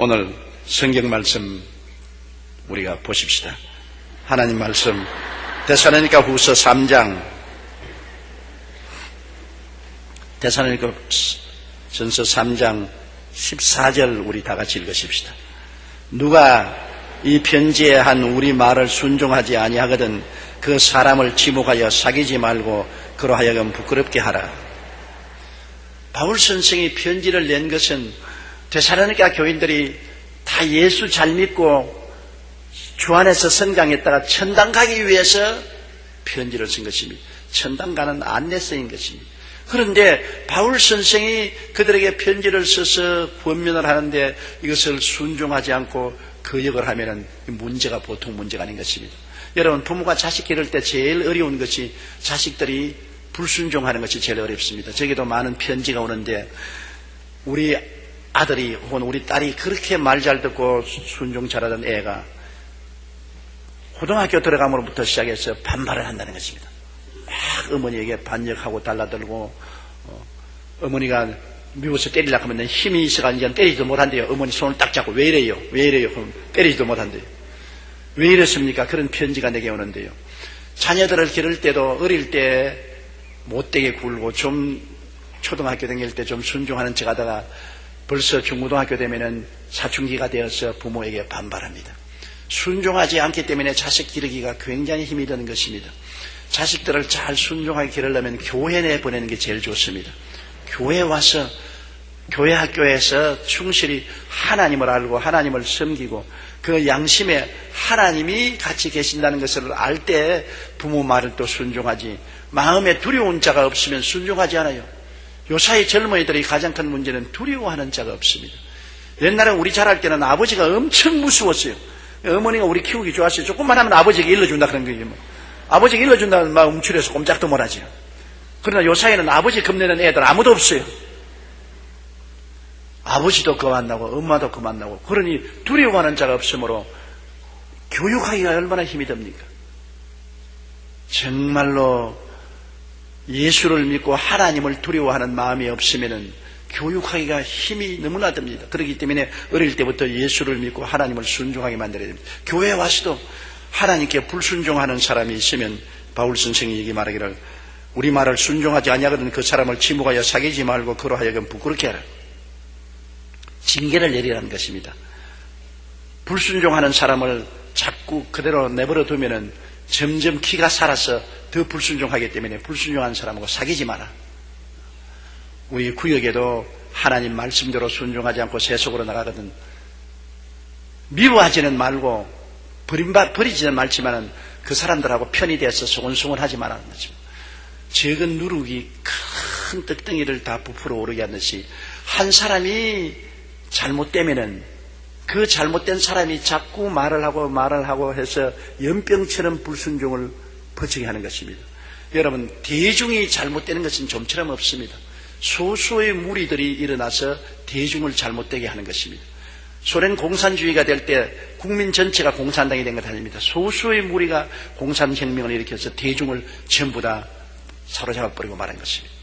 오늘 성경 말씀 우리가 보십시다. 하나님 말씀 데살로니가 후서 3장, 데살로니가 전서 3장 14절 우리 다 같이 읽으십시다. 누가 이 편지에 한 우리 말을 순종하지 아니하거든 그 사람을 지목하여 사귀지 말고 그로 하여금 부끄럽게 하라. 바울 선생이 편지를 낸 것은 데살로니가 교인들이 다 예수 잘 믿고 주 안에서 성장했다가 천당 가기 위해서 편지를 쓴 것입니다. 천당 가는 안내서인 것입니다. 그런데 바울 선생이 그들에게 편지를 써서 권면을 하는데 이것을 순종하지 않고 거역을 하면은 문제가 보통 문제가 아닌 것입니다. 여러분, 부모가 자식 기를 때 제일 어려운 것이 자식들이 불순종하는 것이 제일 어렵습니다. 저기도 많은 편지가 오는데 우리 아들이 혹은 우리 딸이 그렇게 말 잘 듣고 순종 잘하던 애가 고등학교 들어감으로부터 시작해서 반발을 한다는 것입니다. 막 어머니에게 반역하고 달라들고 어머니가 미워서 때리려고 하면 힘이 있어가지고 때리지도 못한대요. 어머니 손을 딱 잡고 왜 이래요? 그럼 때리지도 못한대요. 왜 이렇습니까? 그런 편지가 내게 오는데요. 자녀들을 기를 때도 어릴 때 못되게 굴고 좀 초등학교 다닐 때 좀 순종하는 척 하다가 벌써 중고등학교 되면은 사춘기가 되어서 부모에게 반발합니다. 순종하지 않기 때문에 자식 기르기가 굉장히 힘이 드는 것입니다. 자식들을 잘 순종하게 기르려면 교회 내에 보내는 게 제일 좋습니다. 교회 와서 교회 학교에서 충실히 하나님을 알고 하나님을 섬기고 그 양심에 하나님이 같이 계신다는 것을 알 때 부모 말을 또 순종하지, 마음에 두려운 자가 없으면 순종하지 않아요. 요사이 젊은이들이 가장 큰 문제는 두려워하는 자가 없습니다. 옛날에 우리 자랄 때는 아버지가 엄청 무서웠어요. 어머니가 우리 키우기 좋았어요. 조금만 하면 아버지에게 일러준다 그런 거예요. 아버지에게 일러준다는 막 움츠려서 꼼짝도 못하죠. 그러나 요사이는 아버지 겁내는 애들 아무도 없어요. 아버지도 그만나고 엄마도 그만나고, 그러니 두려워하는 자가 없으므로 교육하기가 얼마나 힘이 듭니까? 정말로 예수를 믿고 하나님을 두려워하는 마음이 없으면은 교육하기가 힘이 너무나 듭니다. 그렇기 때문에 어릴 때부터 예수를 믿고 하나님을 순종하게 만들어야 됩니다. 교회에 와서도 하나님께 불순종하는 사람이 있으면 바울 선생이 여기 말하기를 우리 말을 순종하지 아니하거든 그 사람을 지목하여 사귀지 말고 그로 하여금 부끄럽게 하라. 징계를 내리라는 것입니다. 불순종하는 사람을 자꾸 그대로 내버려 두면은 점점 기가 살아서 더 불순종하기 때문에 불순종하는 사람하고 사귀지 마라. 우리 구역에도 하나님 말씀대로 순종하지 않고 세속으로 나가거든 미워하지는 말고 버리지는 말지만은 그 사람들하고 편이 돼서 소곤소곤하지 말라는 거죠. 적은 누룩이 큰 떡덩이를 다 부풀어 오르게 하듯이 한 사람이 잘못되면은 그 잘못된 사람이 자꾸 말을 하고 해서 연병처럼 불순종을 퍼지게 하는 것입니다. 여러분, 대중이 잘못되는 것은 좀처럼 없습니다. 소수의 무리들이 일어나서 대중을 잘못되게 하는 것입니다. 소련 공산주의가 될 때 국민 전체가 공산당이 된 것 아닙니다. 소수의 무리가 공산혁명을 일으켜서 대중을 전부 다 사로잡아버리고 말한 것입니다.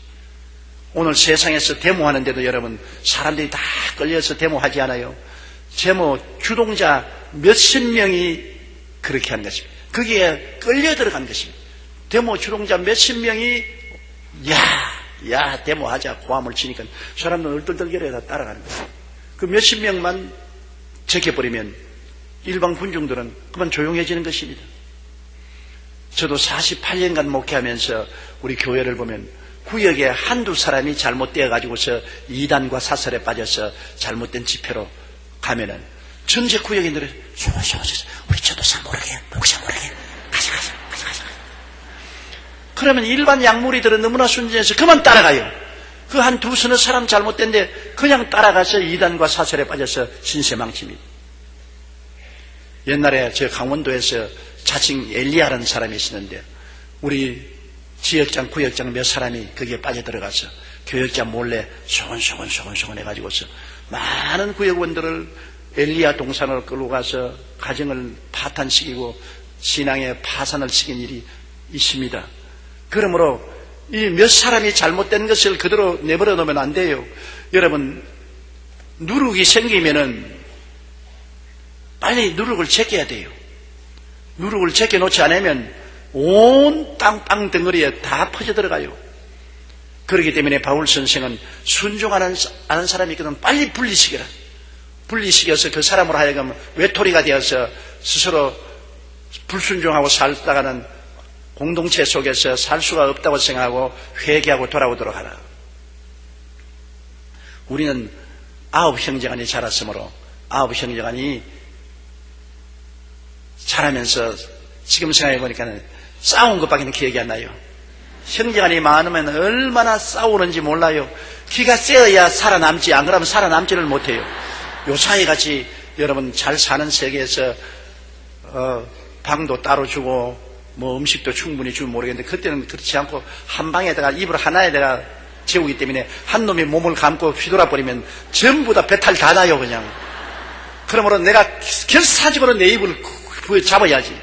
오늘 세상에서 데모하는데도 여러분, 사람들이 다 끌려서 데모하지 않아요. 데모 주동자 몇십 명이 그렇게 하는 것입니다. 거기에 끌려 들어간 것입니다. 데모 주동자 몇십 명이 야 데모하자 고함을 치니까 사람들은 얼떨떨거려서 따라가는 거예요. 그 몇십 명만 적혀버리면 일반 군중들은 그만 조용해지는 것입니다. 저도 48년간 목회하면서 우리 교회를 보면 구역에 한두 사람이 잘못되어 가지고서 이단과 사설에 빠져서 잘못된 집회로 가면은 전체 구역인들이 우리 전도사 모르게 목사 모르게 가자. 그러면 일반 양무리들은 너무나 순진해서 그만 따라가요. 그 한 두서너 사람 잘못된데 그냥 따라가서 이단과 사설에 빠져서 신세망칩니다. 옛날에 저 강원도에서 자칭 엘리야라는 사람이 있었는데 우리 지역장 구역장 몇 사람이 거기에 빠져들어가서 교역장 몰래 소곤소곤 해가지고서 많은 구역원들을 엘리야 동산으로 끌고 가서 가정을 파탄시키고 신앙에 파산을 시킨 일이 있습니다. 그러므로 이 몇 사람이 잘못된 것을 그대로 내버려 놓으면 안 돼요. 여러분, 누룩이 생기면은 빨리 누룩을 제껴야 돼요. 누룩을 제껴놓지 않으면 온 땅 덩어리에 다 퍼져들어가요. 그렇기 때문에 바울 선생은 순종하는 사람이 있거든 빨리 분리시켜라. 분리시켜서 그 사람으로 하여금 외톨이가 되어서 스스로 불순종하고 살다가는 공동체 속에서 살 수가 없다고 생각하고 회개하고 돌아오도록 하라. 우리는 9 형제간이 자랐으므로 9 형제간이 자라면서 지금 생각해 보니까 싸운 것밖에 기억이 안 나요. 형제간이 많으면 얼마나 싸우는지 몰라요. 기가 세어야 살아남지, 안 그러면 살아남지를 못해요. 요사이 같이 여러분 잘 사는 세계에서 방도 따로 주고 뭐 음식도 충분히 주면 모르겠는데 그때는 그렇지 않고 한 방에다가 이불 하나에다가 재우기 때문에 한 놈이 몸을 감고 휘돌아 버리면 전부 다 배탈 다 나요 그냥. 그러므로 내가 결사적으로 내 입을 잡아야지.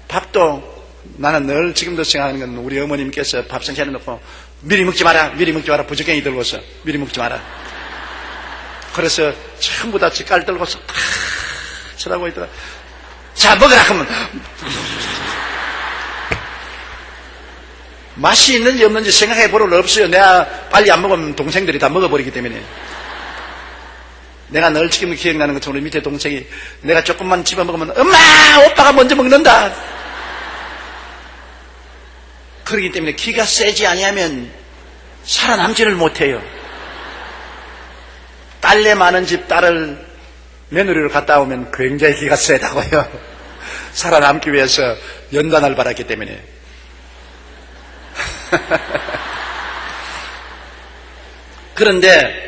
밥도 나는 늘 지금도 생각하는 건 우리 어머님께서 밥상 차려놓고 미리 먹지 마라 부적갱이 들고서 미리 먹지 마라. 그래서 전부 다 젓갈 들고서 탁 쳐다보고 있다가 자 먹으라 하면 맛이 있는지 없는지 생각해 볼 일 없어요. 내가 빨리 안 먹으면 동생들이 다 먹어버리기 때문에. 내가 늘 지금 기억나는 것처럼 우리 밑에 동생이 내가 조금만 집어먹으면 엄마 오빠가 먼저 먹는다. 그렇기 때문에 기가 세지 아니하면 살아남지를 못해요. 딸내 많은 집 딸을 며느리로 갔다 오면 굉장히 기가 세다고요. 살아남기 위해서 연단을 받았기 때문에. 그런데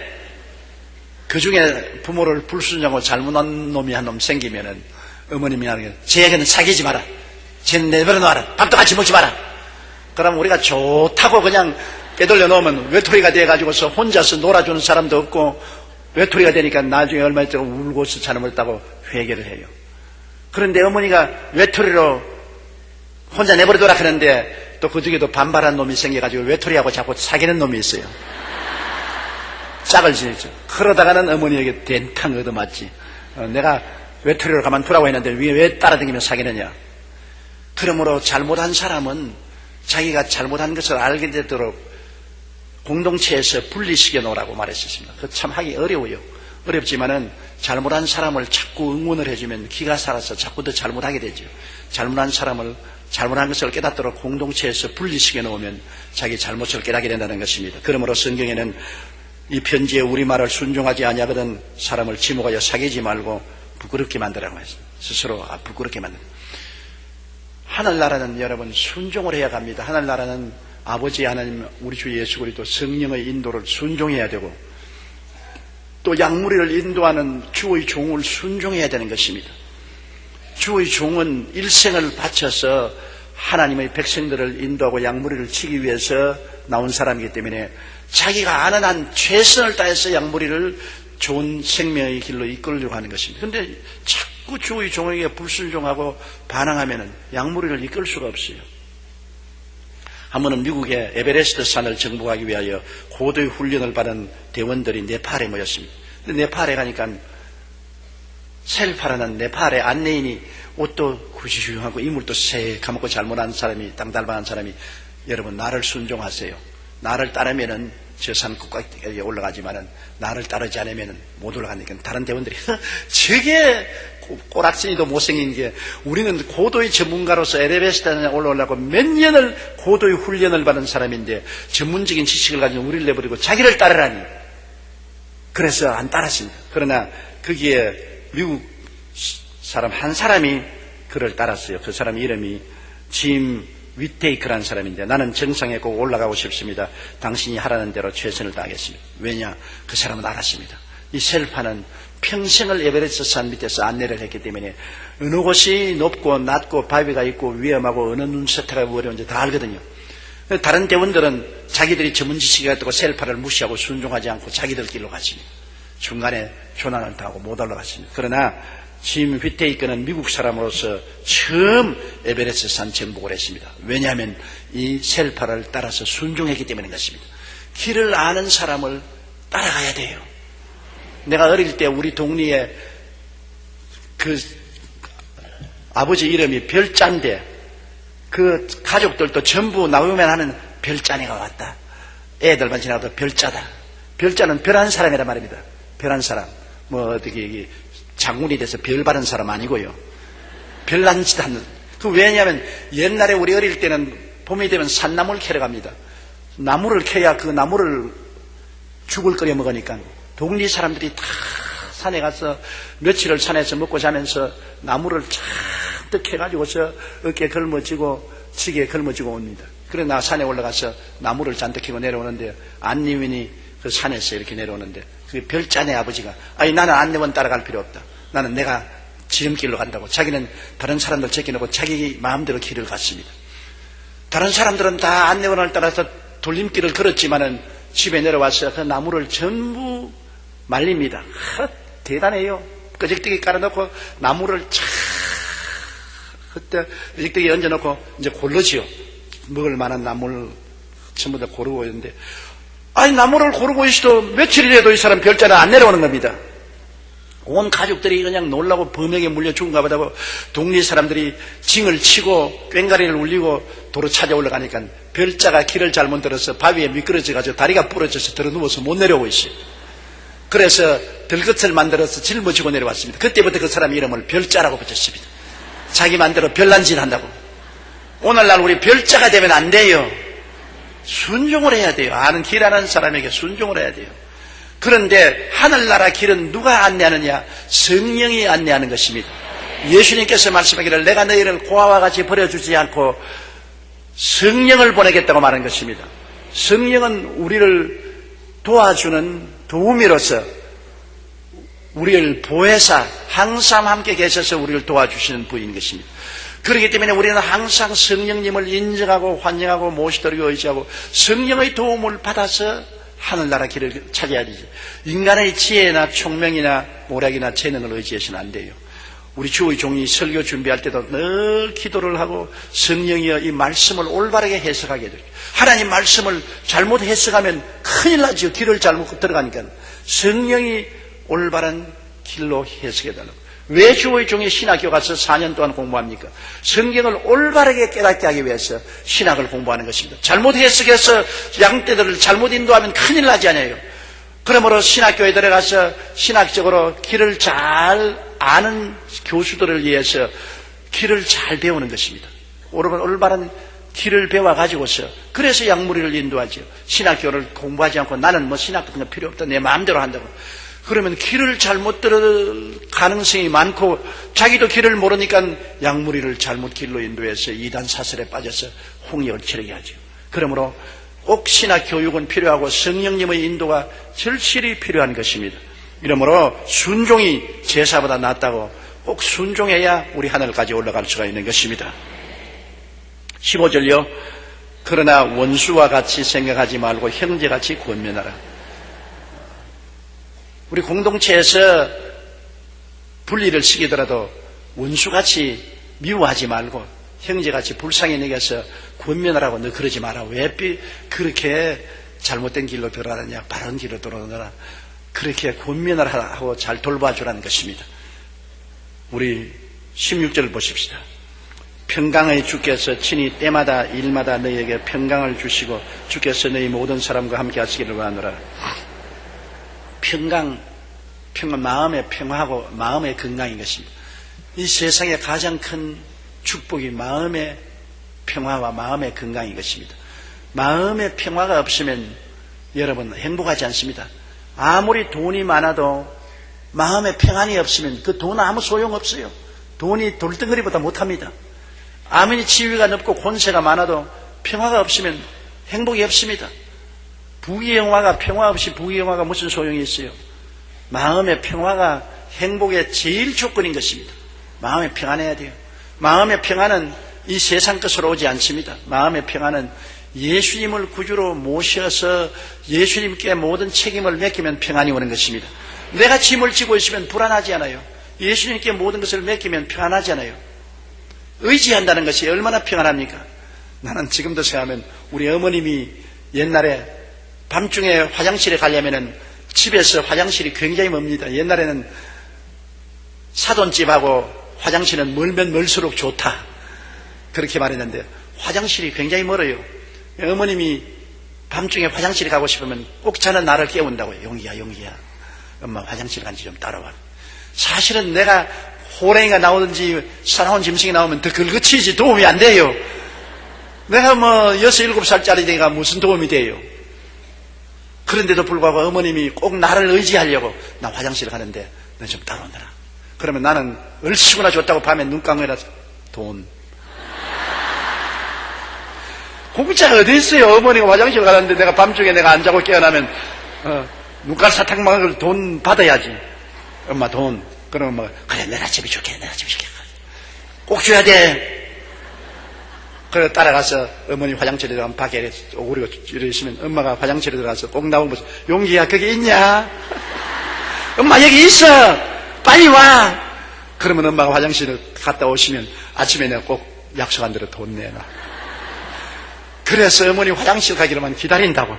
그 중에 부모를 불순종하고 잘못한 놈이 한 놈 생기면은 어머님이 하는 게 쟤에게는 사귀지 마라. 쟤는 내버려 놔라. 밥도 같이 먹지 마라. 그럼 우리가 좋다고 그냥 빼돌려 놓으면 외톨이가 돼가지고서 혼자서 놀아주는 사람도 없고 외톨이가 되니까 나중에 얼마 있다가 울고서 잘못했다고 회개를 해요. 그런데 어머니가 외톨이로 혼자 내버려둬라 하는데 또 그 중에도 반발한 놈이 생겨가지고 외톨이하고 자꾸 사귀는 놈이 있어요. 짝을 지냈죠. 그러다가는 어머니에게 된탕 얻어맞지. 내가 외톨이로 가만두라고 했는데 왜 따라다니며 사귀느냐. 그러므로 잘못한 사람은 자기가 잘못한 것을 알게 되도록 공동체에서 분리시켜 놓으라고 말했었습니다. 그 참 하기 어려워요. 어렵지만은 잘못한 사람을 자꾸 응원을 해주면 기가 살아서 자꾸 더 잘못하게 되죠. 잘못한 것을 깨닫도록 공동체에서 분리시켜 놓으면 자기 잘못을 깨닫게 된다는 것입니다. 그러므로 성경에는 이 편지에 우리말을 순종하지 아니하거든 사람을 지목하여 사귀지 말고 부끄럽게 만들라고 했습니다. 스스로 부끄럽게 만든다. 하늘나라는 여러분 순종을 해야 갑니다. 하늘나라는 아버지 하나님 우리 주 예수 그리스도 성령의 인도를 순종해야 되고 또 양무리를 인도하는 주의 종을 순종해야 되는 것입니다. 주의 종은 일생을 바쳐서 하나님의 백성들을 인도하고 양무리를 치기 위해서 나온 사람이기 때문에 자기가 아는 한 최선을 다해서 양무리를 좋은 생명의 길로 이끌려고 하는 것입니다. 그런데 자꾸 주의 종에게 불순종하고 반항하면 양무리를 이끌 수가 없어요. 한 번은 미국의 에베레스트 산을 정복하기 위하여 고도의 훈련을 받은 대원들이 네팔에 모였습니다. 근데 네팔에 가니까 셀파라는 네팔의 안내인이 옷도 구시구하고 이물도 새까맣고 잘못한 사람이 땅달방한 사람이 여러분 나를 순종하세요. 나를 따르면은 저 산 꼭대기에 올라가지만은 나를 따르지 않으면은 못 올라가니까 다른 대원들이 저게 꼬락서니도 못생긴 게 우리는 고도의 전문가로서 에베레스트에 올라오려고 몇 년을 고도의 훈련을 받은 사람인데 전문적인 지식을 가지고 우리를 내버리고 자기를 따르라니. 그래서 안 따랐습니다. 그러나 거기에 미국 사람 한 사람이 그를 따랐어요. 그 사람 이름이 짐 위테이크라는 사람인데 나는 정상에 꼭 올라가고 싶습니다. 당신이 하라는 대로 최선을 다하겠습니다. 왜냐? 그 사람은 알았습니다. 이 셀파는 평생을 에베레스트 산 밑에서 안내를 했기 때문에 어느 곳이 높고 낮고 바위가 있고 위험하고 어느 눈새타가 어려운지 다 알거든요. 다른 대원들은 자기들이 전문 지식이 갖고 셀파를 무시하고 순종하지 않고 자기들 길로 갔습니다. 중간에 조난을 당하고 못 올라갔습니다. 그러나 짐 휘테이크는 미국 사람으로서 처음 에베레스트 산 정복을 했습니다. 왜냐하면 이 셀파를 따라서 순종했기 때문인 것입니다. 길을 아는 사람을 따라가야 돼요. 내가 어릴 때 우리 동리에 그 아버지 이름이 별자인데 그 가족들도 전부 나오면 하는 별자네가 왔다. 애들만 지나가도 별자다. 별자는 별한 사람이란 말입니다. 별한 사람. 뭐 어떻게 장군이 돼서 별 바른 사람 아니고요. 별난 짓 하는. 그 왜냐하면 옛날에 우리 어릴 때는 봄이 되면 산나물 캐러 갑니다. 나무를 캐야 그 나무를 죽을 끓여 먹으니까 동리 사람들이 다 산에 가서 며칠을 산에서 먹고 자면서 나무를 잔뜩 캐가지고서 어깨에 걸머지고 지게에 걸머지고 옵니다. 그래 나 산에 올라가서 나무를 잔뜩 캐고 내려오는데 안내원이 그 산에서 이렇게 내려오는데 그 별자네 아버지가 아니 나는 안내원 따라갈 필요 없다. 나는 내가 지름길로 간다고. 자기는 다른 사람들 제껴놓고 자기 마음대로 길을 갔습니다. 다른 사람들은 다 안내원을 따라서 돌림길을 걸었지만은 집에 내려와서 그 나무를 전부 말립니다. 대단해요. 끄적대기 깔아놓고 나무를 쫙 그때 끄적대기 얹어놓고 이제 고르지요. 먹을 만한 나무를 전부 다 고르고 있는데 아니 나무를 고르고 있어도 며칠이라도 이 사람 별자는 안 내려오는 겁니다. 온 가족들이 그냥 놀라고 범행에 물려 죽은가 보다고 동리 사람들이 징을 치고 꽹가리를 울리고 도로 찾아 올라가니까 별자가 길을 잘못 들어서 바위에 미끄러져가지고 다리가 부러져서 들어 누워서 못 내려오고 있어요. 그래서 들것을 만들어서 짊어지고 내려왔습니다. 그때부터 그 사람 이름을 별자라고 붙였습니다. 자기 맘대로 별난 짓 한다고. 오늘날 우리 별자가 되면 안 돼요. 순종을 해야 돼요. 아는 길 아는 사람에게 순종을 해야 돼요. 그런데 하늘나라 길은 누가 안내하느냐? 성령이 안내하는 것입니다. 예수님께서 말씀하기를 내가 너희를 고아와 같이 버려주지 않고 성령을 보내겠다고 말한 것입니다. 성령은 우리를 도와주는 도우미로서 우리를 보혜사 항상 함께 계셔서 우리를 도와주시는 분인 것입니다. 그렇기 때문에 우리는 항상 성령님을 인정하고 환영하고 모시도록 의지하고 성령의 도움을 받아서 하늘나라 길을 찾아야 되지. 인간의 지혜나 총명이나 모략이나 재능을 의지해서는 안 돼요. 우리 주의 종이 설교 준비할 때도 늘 기도를 하고 성령이여 이 말씀을 올바르게 해석하게 돼요. 하나님 말씀을 잘못 해석하면 큰일 나죠. 길을 잘못 들어가니까. 성령이 올바른 길로 해석해달라고. 왜 주의 종이 신학교 가서 4년 동안 공부합니까? 성경을 올바르게 깨닫게 하기 위해서 신학을 공부하는 것입니다. 잘못 해석해서 양떼들을 잘못 인도하면 큰일 나지 않아요. 그러므로 신학교에 들어가서 신학적으로 길을 잘 아는 교수들을 위해서 길을 잘 배우는 것입니다. 올바른 길을 배워가지고서 그래서 양무리를 인도하죠. 신학교를 공부하지 않고 나는 뭐 신학 같은 거 필요 없다 내 마음대로 한다고. 그러면 길을 잘못 들을 가능성이 많고 자기도 길을 모르니까 양무리를 잘못 길로 인도해서 이단 사설에 빠져서 홍역을 치르게 하죠. 그러므로 꼭 신학 교육은 필요하고 성령님의 인도가 절실히 필요한 것입니다. 이러므로 순종이 제사보다 낫다고 꼭 순종해야 우리 하늘까지 올라갈 수가 있는 것입니다. 15절요. 그러나 원수와 같이 생각하지 말고 형제같이 권면하라. 우리 공동체에서 분리를 시키더라도 원수같이 미워하지 말고 형제같이 불쌍히 여겨서 권면하라고. 너 그러지 마라. 왜 그렇게 잘못된 길로 들어가느냐. 바른 길로 들어가느냐. 그렇게 권면을 하고 잘 돌봐주라는 것입니다. 우리 16절 보십시다. 평강의 주께서 친히 때마다 일마다 너희에게 평강을 주시고 주께서 너희 모든 사람과 함께 하시기를 원하노라. 평강, 마음의 평화하고 마음의 건강인 것입니다. 이 세상에 가장 큰 축복이 마음의 평화와 마음의 건강인 것입니다. 마음의 평화가 없으면 여러분 행복하지 않습니다. 아무리 돈이 많아도 마음의 평안이 없으면 그 돈 아무 소용없어요. 돈이 돌덩어리보다 못합니다. 아무리 지위가 높고 권세가 많아도 평화가 없으면 행복이 없습니다. 부귀영화가 평화 없이 부귀영화가 무슨 소용이 있어요? 마음의 평화가 행복의 제일 조건인 것입니다. 마음의 평안해야 돼요. 마음의 평안은 이 세상 것으로 오지 않습니다. 마음의 평안은 예수님을 구주로 모셔서 예수님께 모든 책임을 맡기면 평안이 오는 것입니다. 내가 짐을 지고 있으면 불안하지 않아요. 예수님께 모든 것을 맡기면 평안하지 않아요. 의지한다는 것이 얼마나 평안합니까? 나는 지금도 생각하면 우리 어머님이 옛날에 밤중에 화장실에 가려면은 집에서 화장실이 굉장히 멉니다. 옛날에는 사돈집하고 화장실은 멀면 멀수록 좋다. 그렇게 말했는데 화장실이 굉장히 멀어요. 어머님이 밤중에 화장실에 가고 싶으면 꼭 저는 나를 깨운다고요. 용기야, 용기야. 엄마 화장실 간지 좀 따라와. 사실은 내가 호랭이가 나오든지 사나운 짐승이 나오면 더 긁어치지 도움이 안 돼요. 내가 6, 7살짜리 애가 무슨 도움이 돼요. 그런데도 불구하고 어머님이 꼭 나를 의지하려고 나 화장실 가는데 너 좀 따라오너라. 그러면 나는 얼씨구나 줬다고 밤에 눈 감으라 돈. 공짜가 어디 있어요. 어머니가 화장실 가는데 내가 밤중에 내가 안 자고 깨어나면 눈깔 사탕 먹을 돈 받아야지. 엄마 돈. 그러면 그래 내가 집에 줄게. 내가 집에 줄게. 꼭 줘야 돼. 그래 따라가서 어머니 화장실에 들어가면 밖에 오그리고 이러시면 엄마가 화장실에 들어가서 꼭 나오면서 용기야 거기 있냐? 엄마 여기 있어. 빨리 와. 그러면 엄마가 화장실에 갔다 오시면 아침에 내가 꼭 약속한 대로 돈 내놔. 그래서 어머니 화장실 가기로만 기다린다고.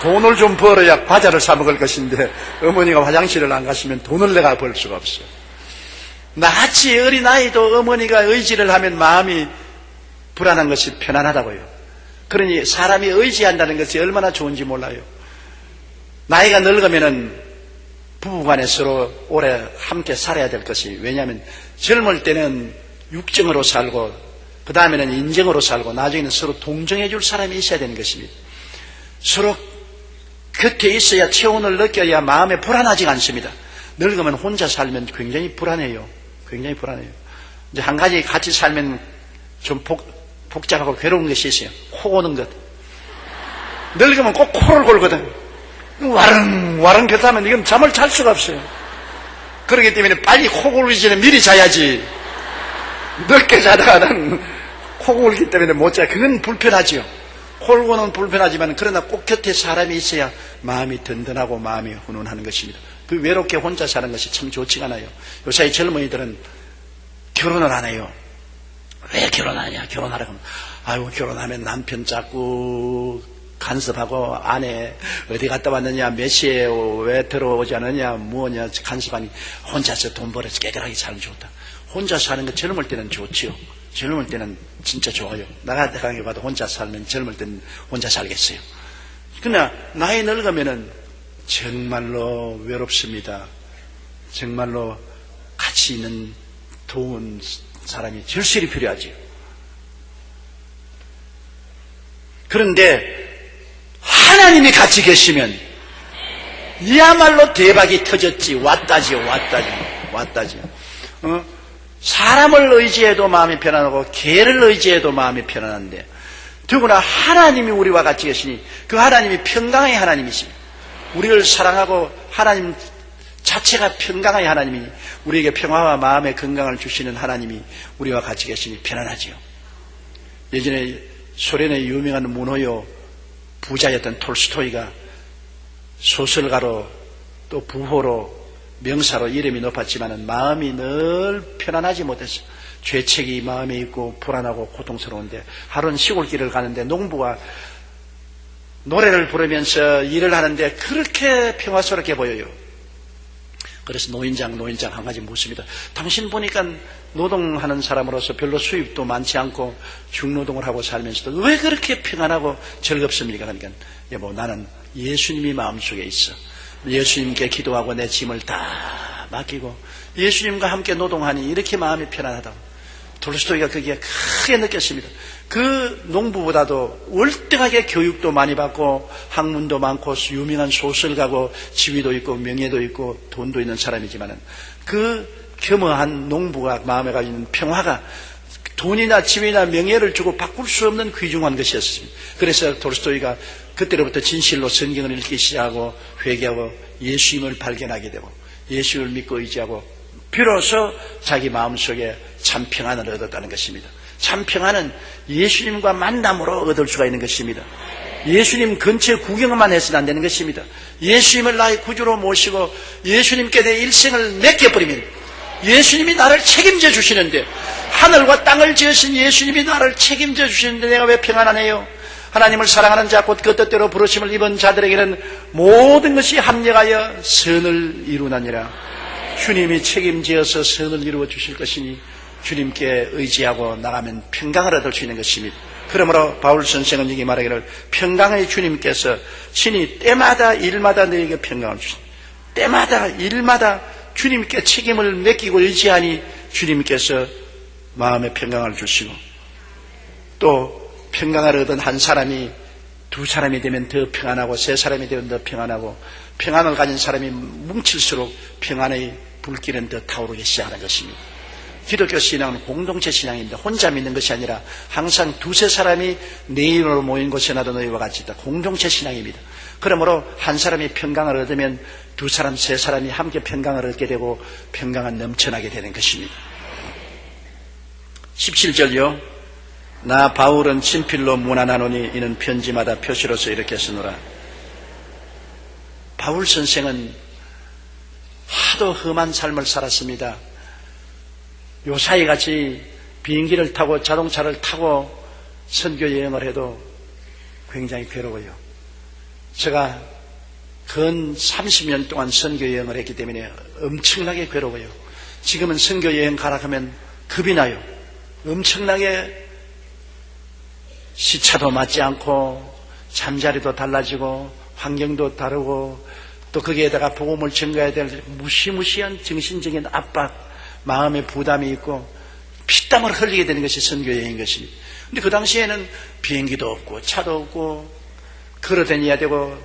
돈을 좀 벌어야 과자를 사 먹을 것인데 어머니가 화장실을 안 가시면 돈을 내가 벌 수가 없어요. 나같이 어린아이도 어머니가 의지를 하면 마음이 불안한 것이 편안하다고요. 그러니 사람이 의지한다는 것이 얼마나 좋은지 몰라요. 나이가 늙으면은 부부간에 서로 오래 함께 살아야 될 것이, 왜냐하면 젊을 때는 육정으로 살고 그 다음에는 인정으로 살고 나중에는 서로 동정해 줄 사람이 있어야 되는 것입니다. 서로 곁에 있어야 체온을 느껴야 마음에 불안하지가 않습니다. 늙으면 혼자 살면 굉장히 불안해요. 굉장히 불안해요. 이제 한 가지 같이 살면 좀 복잡하고 괴로운 것이 있어요. 코 고는 것. 늙으면 꼭 코를 골거든. 와릉와릉 곁하면 이건 잠을 잘 수가 없어요. 그렇기 때문에 빨리 코 골기 전에 미리 자야지. 늦게 자다가는 코 골기 때문에 못 자. 그건 불편하지요. 콜고는 불편하지만 그러나 꼭 곁에 사람이 있어야 마음이 든든하고 마음이 훈훈하는 것입니다. 그 외롭게 혼자 사는 것이 참 좋지가 않아요. 요새 젊은이들은 결혼을 안 해요. 왜 결혼하냐? 결혼하라고 하면 아이고 결혼하면 남편 자꾸 간섭하고 아내 어디 갔다 왔느냐, 몇 시에 왜 들어오지 않느냐, 뭐냐 간섭하니 혼자서 돈 벌어서 깨끗하게 살면 좋다. 혼자 사는 거 젊을 때는 좋지요. 젊을 때는 진짜 좋아요. 나 같은 경우에 봐도 혼자 살면 젊을 때는 혼자 살겠어요. 그러나 나이 늙으면은 정말로 외롭습니다. 정말로 같이 있는 좋은 사람이 절실히 필요하지요. 그런데 하나님이 같이 계시면 이야말로 대박이 터졌지. 왔다지요. 사람을 의지해도 마음이 편안하고 개를 의지해도 마음이 편안한데 더구나 하나님이 우리와 같이 계시니 그 하나님이 평강의 하나님이십니다. 우리를 사랑하고 하나님 자체가 평강의 하나님이니 우리에게 평화와 마음의 건강을 주시는 하나님이 우리와 같이 계시니 편안하지요. 예전에 소련의 유명한 문호요 부자였던 톨스토이가 소설가로 또 부호로 명사로 이름이 높았지만 마음이 늘 편안하지 못했어요. 죄책이 마음에 있고 불안하고 고통스러운데 하루는 시골길을 가는데 농부가 노래를 부르면서 일을 하는데 그렇게 평화스럽게 보여요. 그래서 노인장 한 가지 묻습니다. 당신 보니까 노동하는 사람으로서 별로 수입도 많지 않고 중노동을 하고 살면서도 왜 그렇게 평안하고 즐겁습니까? 그러니까 여보 나는 예수님이 마음속에 있어. 예수님께 기도하고 내 짐을 다 맡기고 예수님과 함께 노동하니 이렇게 마음이 편안하다고. 톨스토이가 거기에 크게 느꼈습니다. 그 농부보다도 월등하게 교육도 많이 받고 학문도 많고 유명한 소설가고 지위도 있고 명예도 있고 돈도 있는 사람이지만 그 겸허한 농부가 마음에 가지는 평화가 돈이나 지위나 명예를 주고 바꿀 수 없는 귀중한 것이었습니다. 그래서 톨스토이가 그때로부터 진실로 성경을 읽기 시작하고 회개하고 예수님을 발견하게 되고 예수를 믿고 의지하고 비로소 자기 마음속에 참 평안을 얻었다는 것입니다. 참 평안은 예수님과 만남으로 얻을 수가 있는 것입니다. 예수님 근처에 구경만 해서는 안 되는 것입니다. 예수님을 나의 구주로 모시고 예수님께 내 일생을 맡겨버리면 예수님이 나를 책임져 주시는데 하늘과 땅을 지으신 예수님이 나를 책임져 주시는데 내가 왜 평안하네요? 하나님을 사랑하는 자 곧 그 뜻대로 부르심을 입은 자들에게는 모든 것이 합력하여 선을 이루나니라. 주님이 책임지어서 선을 이루어 주실 것이니 주님께 의지하고 나가면 평강을 얻을 수 있는 것입니다. 그러므로 바울 선생은 여기 말하기를 평강의 주님께서 친히 때마다 일마다 너에게 평강을 주신다. 때마다 일마다 주님께 책임을 맡기고 의지하니 주님께서 마음의 평강을 주시고, 또 평강을 얻은 한 사람이 두 사람이 되면 더 평안하고 세 사람이 되면 더 평안하고, 평안을 가진 사람이 뭉칠수록 평안의 불길은 더 타오르기 시작하는 것입니다. 기독교 신앙은 공동체 신앙입니다. 혼자 믿는 것이 아니라 항상 두세 사람이 내 이름으로 모인 곳에 나도 너희와 같이 있다. 공동체 신앙입니다. 그러므로 한 사람이 평강을 얻으면 두 사람, 세 사람이 함께 평강을 얻게 되고 평강은 넘쳐나게 되는 것입니다. 17절요. 나 바울은 친필로 문안하노니 이는 편지마다 표시로서 이렇게 쓰노라. 바울 선생은 하도 험한 삶을 살았습니다. 요사이 같이 비행기를 타고 자동차를 타고 선교 여행을 해도 굉장히 괴로워요. 제가 근 30년 동안 선교 여행을 했기 때문에 엄청나게 괴로워요. 지금은 선교 여행 가라 하면 겁이 나요. 엄청나게 시차도 맞지 않고 잠자리도 달라지고 환경도 다르고 또 거기에다가 복음을 전가해야 될 무시무시한 정신적인 압박, 마음의 부담이 있고 피땀을 흘리게 되는 것이 선교여행인 것입니다. 그런데 그 당시에는 비행기도 없고 차도 없고 걸어 다녀야 되고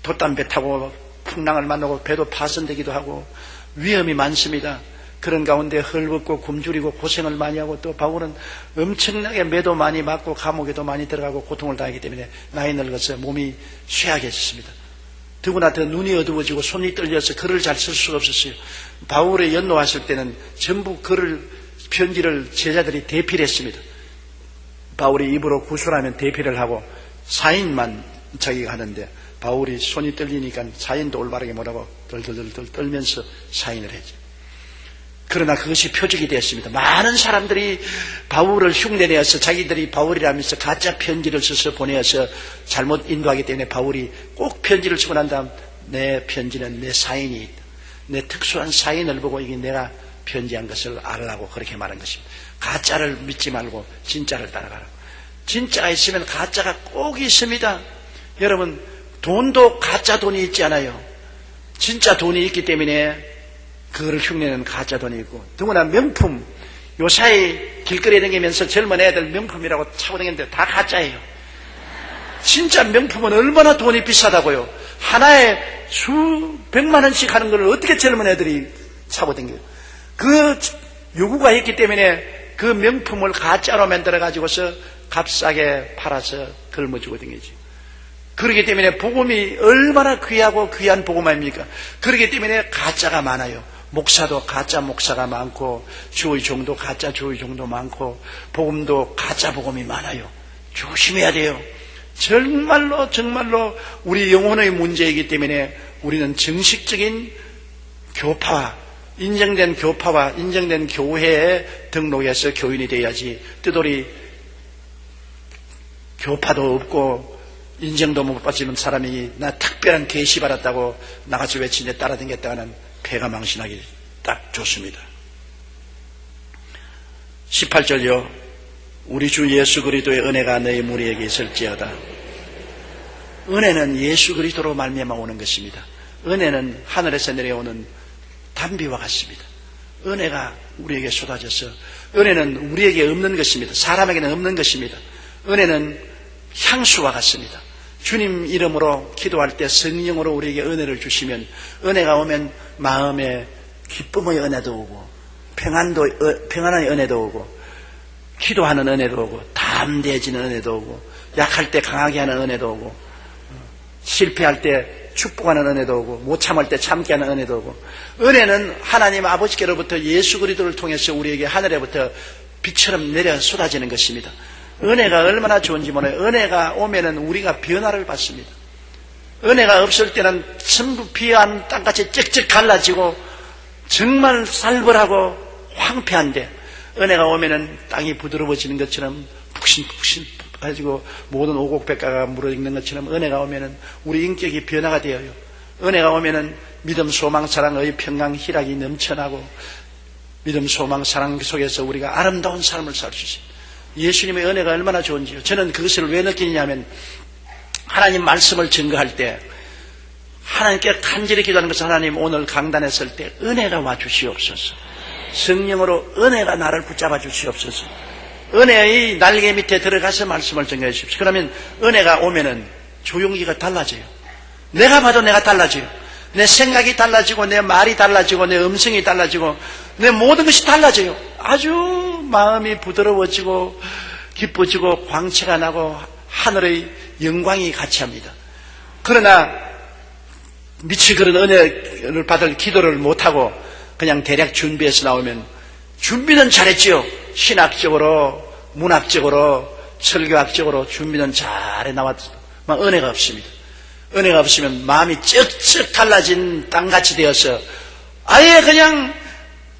돛담배 타고 풍랑을 만나고 배도 파손되기도 하고 위험이 많습니다. 그런 가운데 헐벗고 굶주리고 고생을 많이 하고, 또 바울은 엄청나게 매도 많이 맞고 감옥에도 많이 들어가고 고통을 당하기 때문에 나이 늙어서 몸이 쇠약해졌습니다. 더구나 더 눈이 어두워지고 손이 떨려서 글을 잘 쓸 수가 없었어요. 바울의 연로하실 때는 전부 편지를 제자들이 대필 했습니다. 바울이 입으로 구술하면 대필을 하고 사인만 자기가 하는데, 바울이 손이 떨리니까 사인도 올바르게 못하고 덜덜덜 떨면서 사인을 했죠. 그러나 그것이 표적이 되었습니다. 많은 사람들이 바울을 흉내내어서 자기들이 바울이라면서 가짜 편지를 써서 보내어서 잘못 인도하기 때문에 바울이 꼭 편지를 쓰고 난 다음 내 편지는 내 사인이 있다. 내 특수한 사인을 보고 이게 내가 편지한 것을 알라고 그렇게 말한 것입니다. 가짜를 믿지 말고 진짜를 따라가라고. 진짜가 있으면 가짜가 꼭 있습니다. 여러분, 돈도 가짜 돈이 있지 않아요. 진짜 돈이 있기 때문에 그거를 흉내내는 가짜 돈이 있고, 더구나 명품, 요사이 길거리에 다니면서 젊은 애들 명품이라고 차고 다니는데 다 가짜예요. 진짜 명품은 얼마나 돈이 비싸다고요. 하나에 수백만 원씩 하는 걸 어떻게 젊은 애들이 차고 다녀요. 그 요구가 있기 때문에 그 명품을 가짜로 만들어가지고서 값싸게 팔아서 걸머쥐고 다니지. 그렇기 때문에 복음이 얼마나 귀하고 귀한 복음 아닙니까? 그렇기 때문에 가짜가 많아요. 목사도 가짜 목사가 많고, 주의 종도 가짜 주의 종도 많고, 복음도 가짜 복음이 많아요. 조심해야 돼요. 정말로 우리 영혼의 문제이기 때문에 우리는 정식적인 교파와 인정된 교회에 등록해서 교인이 돼야지, 뜨돌이 교파도 없고 인정도 못 받지는 사람이 나 특별한 계시 받았다고 나가서 외치는데 따라다녔다가는 폐가 망신하기 딱 좋습니다. 18절요. 우리 주 예수 그리스도의 은혜가 너희 무리에게 있을지어다. 은혜는 예수 그리스도로 말미암아 오는 것입니다. 은혜는 하늘에서 내려오는 단비와 같습니다. 은혜가 우리에게 쏟아져서, 은혜는 우리에게 없는 것입니다. 사람에게는 없는 것입니다. 은혜는 향수와 같습니다. 주님 이름으로 기도할 때 성령으로 우리에게 은혜를 주시면, 은혜가 오면 마음에 기쁨의 은혜도 오고 평안의 은혜도 오고 기도하는 은혜도 오고 담대해지는 은혜도 오고 약할 때 강하게 하는 은혜도 오고 실패할 때 축복하는 은혜도 오고 못 참을 때 참게 하는 은혜도 오고, 은혜는 하나님 아버지께로부터 예수 그리스도를 통해서 우리에게 하늘에부터 빛처럼 내려 쏟아지는 것입니다. 은혜가 얼마나 좋은지 몰라요. 은혜가 오면은 우리가 변화를 받습니다. 은혜가 없을 때는 전부 비한 땅같이 쩍쩍 갈라지고 정말 살벌하고 황폐한데, 은혜가 오면은 땅이 부드러워지는 것처럼 푹신푹신 가지고 모든 오곡백과가 물어있는 것처럼, 은혜가 오면은 우리 인격이 변화가 되어요. 은혜가 오면은 믿음, 소망, 사랑의 평강, 희락이 넘쳐나고 믿음, 소망, 사랑 속에서 우리가 아름다운 삶을 살 수 있습니다. 예수님의 은혜가 얼마나 좋은지요. 저는 그것을 왜 느끼냐면 하나님 말씀을 증거할 때 하나님께 간절히 기도하는 것은 하나님 오늘 강단에 설 때 은혜가 와 주시옵소서. 성령으로 은혜가 나를 붙잡아 주시옵소서. 은혜의 날개 밑에 들어가서 말씀을 증거해 주십시오. 그러면 은혜가 오면은 조용히가 달라져요. 내가 봐도 내가 달라져요. 내 생각이 달라지고 내 말이 달라지고 내 음성이 달라지고 내 모든 것이 달라져요. 아주 마음이 부드러워지고 기뻐지고 광채가 나고 하늘의 영광이 같이 합니다. 그러나 미치 그런 은혜를 받을 기도를 못하고 그냥 대략 준비해서 나오면 준비는 잘했지요. 신학적으로 문학적으로 설교학적으로 준비는 잘해 나왔지만 은혜가 없습니다. 은혜가 없으면 마음이 쩍쩍 갈라진 땅같이 되어서 아예 그냥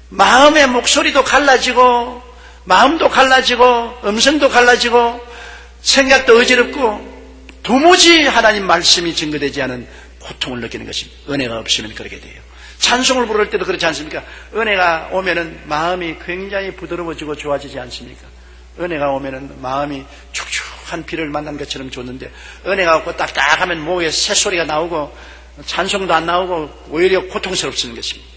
마음의 목소리도 갈라지고 마음도 갈라지고 음성도 갈라지고 생각도 어지럽고 도무지 하나님 말씀이 증거되지 않은 고통을 느끼는 것입니다. 은혜가 없으면 그렇게 돼요. 찬송을 부를 때도 그렇지 않습니까? 은혜가 오면은 마음이 굉장히 부드러워지고 좋아지지 않습니까? 은혜가 오면은 마음이 축축한 비를 만난 것처럼 좋는데 은혜가 없고 딱딱하면 목에 새소리가 나오고 찬송도 안 나오고 오히려 고통스럽는 것입니다.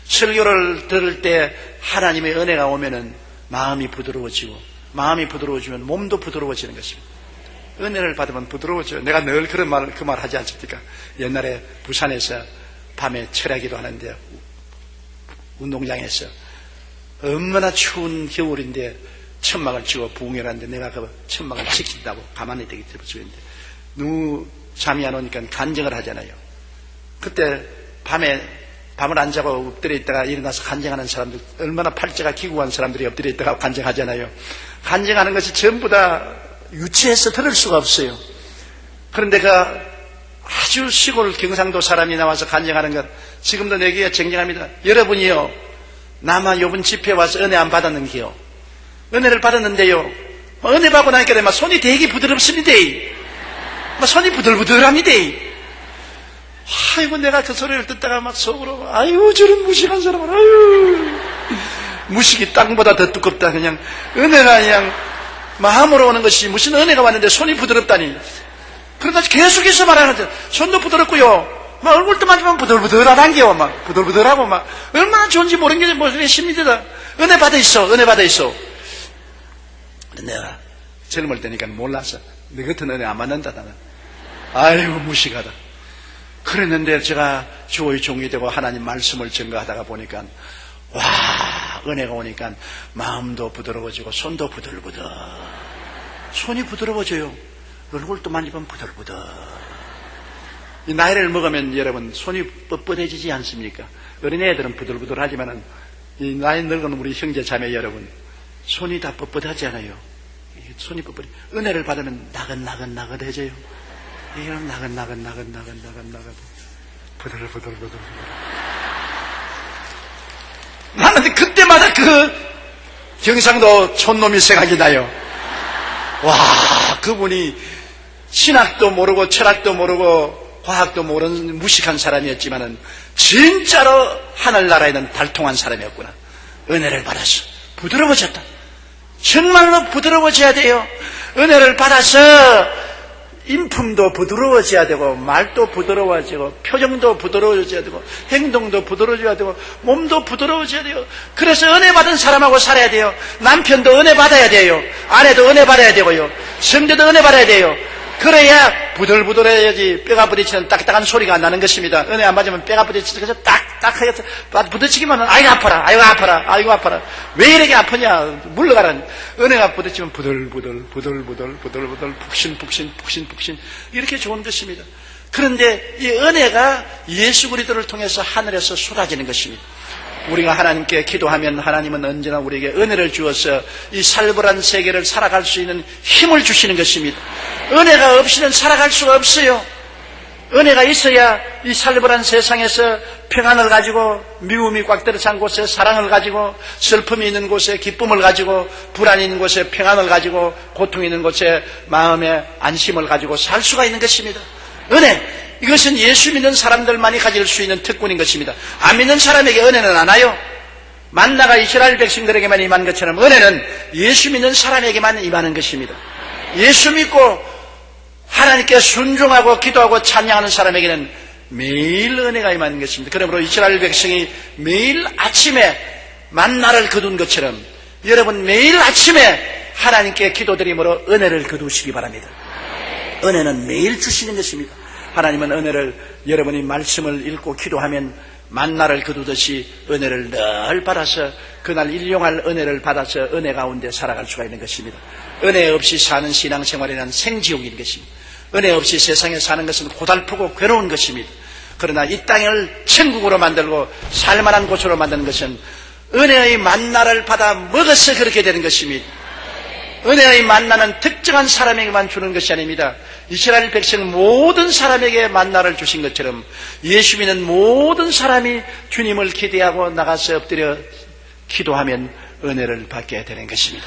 설교를 들을 때 하나님의 은혜가 오면은 마음이 부드러워지고 마음이 부드러워지면 몸도 부드러워지는 것입니다. 은혜를 받으면 부드러워져요. 내가 늘 그런 그 말 하지 않습니까? 옛날에 부산에서 밤에 철야기도 하는데 운동장에서 얼마나 추운 겨울인데 천막을 치고 부흥회를 하는데 내가 그 천막을 지킨다고 가만히 되게 들어주는데 너무 잠이 안 오니까 간증을 하잖아요. 그때 밤을 안 자고 엎드려 있다가 일어나서 간증하는 사람들, 얼마나 팔자가 기구한 사람들이 엎드려 있다가 간증하잖아요. 간증하는 것이 전부 다 유치해서 들을 수가 없어요. 그런데 그 아주 시골 경상도 사람이 나와서 간증하는 것, 지금도 내게 정정합니다. 여러분이요, 나만 이번 집회 와서 은혜 안 받았는데요. 은혜를 받았는데요. 은혜 받고 나니까 막 손이 되게 부드럽습니다. 막 손이 부들부들합니다. 아이고, 내가 그 소리를 듣다가 막 속으로, 아유, 저런 무식한 사람은, 아유. 무식이 땅보다 더 두껍다. 그냥, 은혜가 그냥 마음으로 오는 것이 무슨 은혜가 왔는데 손이 부드럽다니. 그러다 계속해서 말하는데, 손도 부드럽고요. 막 얼굴도 만지면 부들부들하단게요. 막, 부들부들하고 막, 얼마나 좋은지 모르는 게 뭐, 심리들다. 은혜 받아 있어, 은혜 받아 있어. 내가 젊을 때니까 몰라서, 너 같은 은혜 안 받는다, 나는. 아이고, 무식하다. 그랬는데 제가 주의 종이 되고 하나님 말씀을 증거하다가 보니까 와, 은혜가 오니까 마음도 부드러워지고 손도 부들부들. 손이 부드러워져요. 얼굴도 만지면 부들부들. 이 나이를 먹으면 여러분 손이 뻣뻣해지지 않습니까? 어린애들은 부들부들하지만은 이 나이 늙은 우리 형제 자매 여러분 손이 다 뻣뻣하지 않아요. 손이 뻣뻣해. 은혜를 받으면 나긋나긋해져요. 이런 나긋 부들부들. 나는 그때마다 그 경상도 촌놈이 생각이 나요. 와, 그분이 신학도 모르고 철학도 모르고 과학도 모르는 무식한 사람이었지만은 진짜로 하늘나라에는 달통한 사람이었구나. 은혜를 받았어. 부드러워졌다. 정말로 부드러워져야 돼요. 은혜를 받아서 인품도 부드러워져야 되고 말도 부드러워지고 표정도 부드러워져야 되고 행동도 부드러워져야 되고 몸도 부드러워져야 돼요. 그래서 은혜 받은 사람하고 살아야 돼요. 남편도 은혜 받아야 돼요. 아내도 은혜 받아야 되고요. 성도도 은혜 받아야 돼요. 그래야 부들부들해야지 뼈가 부딪히는 딱딱한 소리가 안 나는 것입니다. 은혜 안 받으면 뼈가 부딪혀서 딱딱하게 부딪히기만 하면 아이고 아파라. 왜 이렇게 아프냐? 물러가라. 은혜가 부딪히면 부들부들 푹신 이렇게 좋은 것입니다. 그런데 이 은혜가 예수 그리스도를 통해서 하늘에서 쏟아지는 것입니다. 우리가 하나님께 기도하면 하나님은 언제나 우리에게 은혜를 주어서 이 살벌한 세계를 살아갈 수 있는 힘을 주시는 것입니다. 은혜가 없이는 살아갈 수가 없어요. 은혜가 있어야 이 살벌한 세상에서 평안을 가지고 미움이 꽉 들어찬 곳에 사랑을 가지고 슬픔이 있는 곳에 기쁨을 가지고 불안이 있는 곳에 평안을 가지고 고통이 있는 곳에 마음의 안심을 가지고 살 수가 있는 것입니다. 은혜, 이것은 예수 믿는 사람들만이 가질 수 있는 특권인 것입니다. 안 믿는 사람에게 은혜는 안 와요. 만나가 이스라엘 백성들에게만 임한 것처럼 은혜는 예수 믿는 사람에게만 임하는 것입니다. 예수 믿고 하나님께 순종하고 기도하고 찬양하는 사람에게는 매일 은혜가 임하는 것입니다. 그러므로 이스라엘 백성이 매일 아침에 만나를 거둔 것처럼 여러분 매일 아침에 하나님께 기도드림으로 은혜를 거두시기 바랍니다. 은혜는 매일 주시는 것입니다. 하나님은 은혜를 여러분이 말씀을 읽고 기도하면 만나를 거두듯이 은혜를 늘 받아서 그날 일용할 은혜를 받아서 은혜 가운데 살아갈 수가 있는 것입니다. 은혜 없이 사는 신앙생활에는 생지옥인 것입니다. 은혜 없이 세상에 사는 것은 고달프고 괴로운 것입니다. 그러나 이 땅을 천국으로 만들고 살만한 곳으로 만드는 것은 은혜의 만나를 받아 먹어서 그렇게 되는 것입니다. 은혜의 만나는 특정한 사람에게만 주는 것이 아닙니다. 이스라엘 백성 모든 사람에게 만나를 주신 것처럼 예수 믿는 모든 사람이 주님을 기대하고 나가서 엎드려 기도하면 은혜를 받게 되는 것입니다.